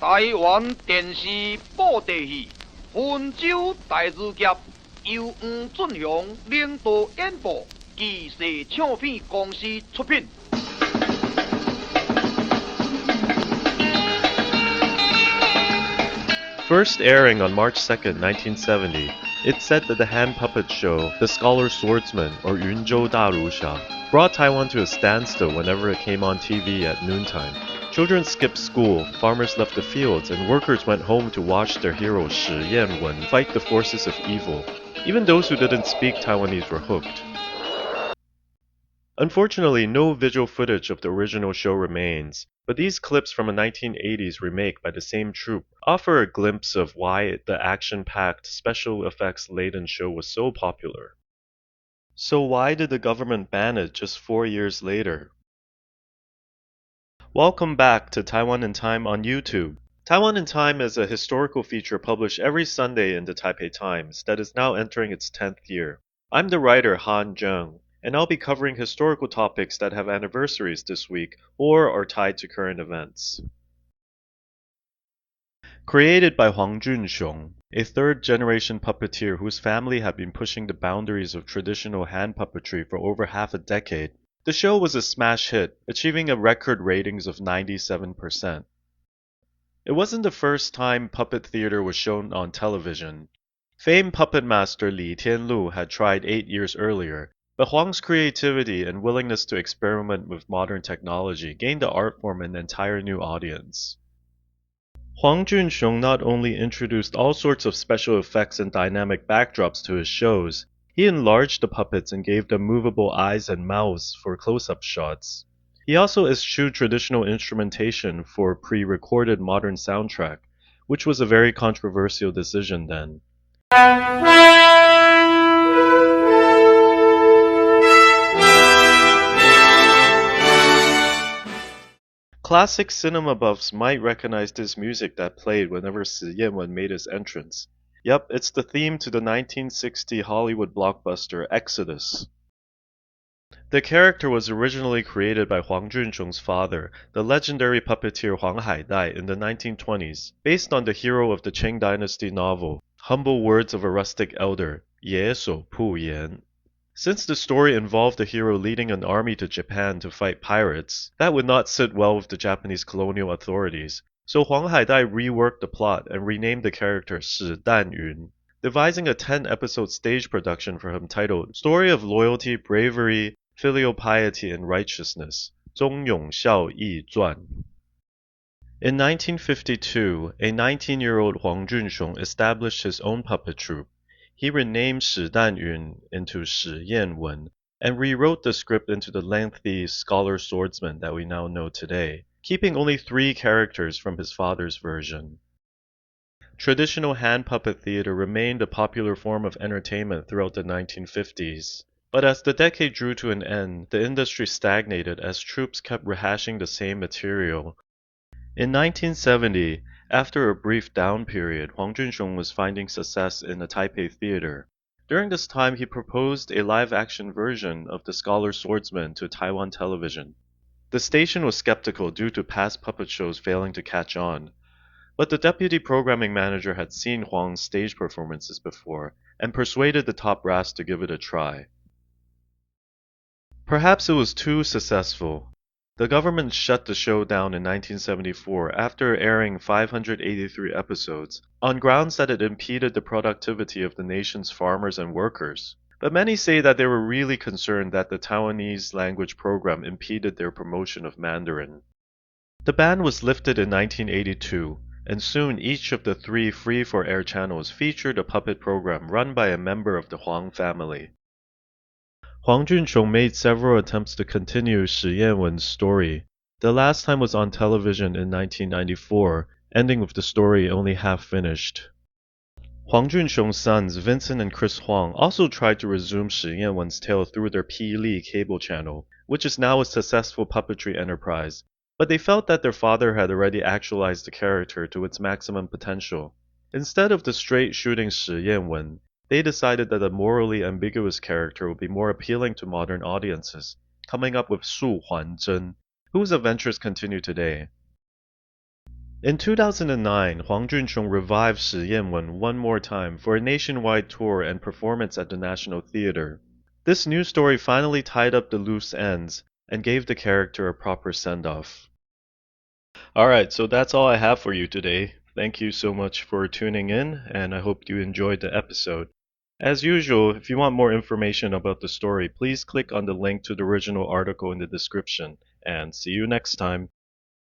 台湾电视布袋戏温州大字夹由黄俊雄领导演播，技术唱片公司出品。First airing on March 2nd, 1970, it said that the hand puppet show, The Scholar Swordsman, or Yunzhou Darusha, brought Taiwan to a standstill whenever it came on TV at noontime. Children skipped school, farmers left the fields, and workers went home to watch their hero Shih Yen-wen fight the forces of evil. Even those who didn't speak Taiwanese were hooked. Unfortunately, no visual footage of the original show remains, but these clips from a 1980s remake by the same troupe offer a glimpse of why the action-packed, special effects-laden show was so popular. So why did the government ban it just 4 years later? Welcome back to Taiwan in Time on YouTube. Taiwan in Time is a historical feature published every Sunday in the Taipei Times that is now entering its 10th year. I'm the writer Han Zheng, and I'll be covering historical topics that have anniversaries this week or are tied to current events. Created by Huang Junxiong, a third-generation puppeteer whose family had been pushing the boundaries of traditional hand puppetry for over half a decade, the show was a smash hit, achieving a record ratings of 97%. It wasn't the first time puppet theater was shown on television. Famed puppet master Li Tianlu had tried 8 years earlier, but Huang's creativity and willingness to experiment with modern technology gained the art form an entire new audience. Huang Junxiong not only introduced all sorts of special effects and dynamic backdrops to his shows, he enlarged the puppets and gave them movable eyes and mouths for close-up shots. He also eschewed traditional instrumentation for pre-recorded modern soundtrack, which was a very controversial decision then. Classic cinema buffs might recognize this music that played whenever Shih Yen-wen made his entrance. Yep, it's the theme to the 1960 Hollywood blockbuster Exodus. The character was originally created by Huang Junxiong's father, the legendary puppeteer Huang Haidai, in the 1920s, based on the hero of the Qing Dynasty novel, Humble Words of a Rustic Elder, Ye Shou Pu Yan. Since the story involved the hero leading an army to Japan to fight pirates, that would not sit well with the Japanese colonial authorities, so Huang Haidai reworked the plot and renamed the character Shi Dan-yun, devising a 10-episode stage production for him titled Story of Loyalty, Bravery, Filial Piety, and Righteousness, 忠勇孝义传. In 1952, a 19-year-old Huang Junxiong established his own puppet troupe. He renamed Shi Dan-yun into Shih Yen-wen and rewrote the script into the lengthy Scholar Swordsman that we now know today, keeping only 3 characters from his father's version. Traditional hand puppet theater remained a popular form of entertainment throughout the 1950s. But as the decade drew to an end, the industry stagnated as troupes kept rehashing the same material. In 1970, after a brief down period, Huang Junxiong was finding success in the Taipei theater. During this time, he proposed a live-action version of The Scholar Swordsman to Taiwan television. The station was skeptical due to past puppet shows failing to catch on, but the deputy programming manager had seen Huang's stage performances before and persuaded the top brass to give it a try. Perhaps it was too successful. The government shut the show down in 1974 after airing 583 episodes, on grounds that it impeded the productivity of the nation's farmers and workers. But many say that they were really concerned that the Taiwanese language program impeded their promotion of Mandarin. The ban was lifted in 1982, and soon each of the 3 free-for-air channels featured a puppet program run by a member of the Huang family. Huang Junxiong made several attempts to continue Shih Yen-wen's story. The last time was on television in 1994, ending with the story only half finished. Huang Junxiong's sons Vincent and Chris Huang also tried to resume Shih Yen-wen's tale through their Pili cable channel, which is now a successful puppetry enterprise, but they felt that their father had already actualized the character to its maximum potential. Instead of the straight-shooting Shih Yen-wen, they decided that a morally ambiguous character would be more appealing to modern audiences, coming up with Su Huanzhen, whose adventures continue today. In 2009, Huang Junchong revived Shih Yen-wen one more time for a nationwide tour and performance at the National Theater. This new story finally tied up the loose ends and gave the character a proper send-off. Alright, so that's all I have for you today. Thank you so much for tuning in, and I hope you enjoyed the episode. As usual, if you want more information about the story, please click on the link to the original article in the description, and see you next time.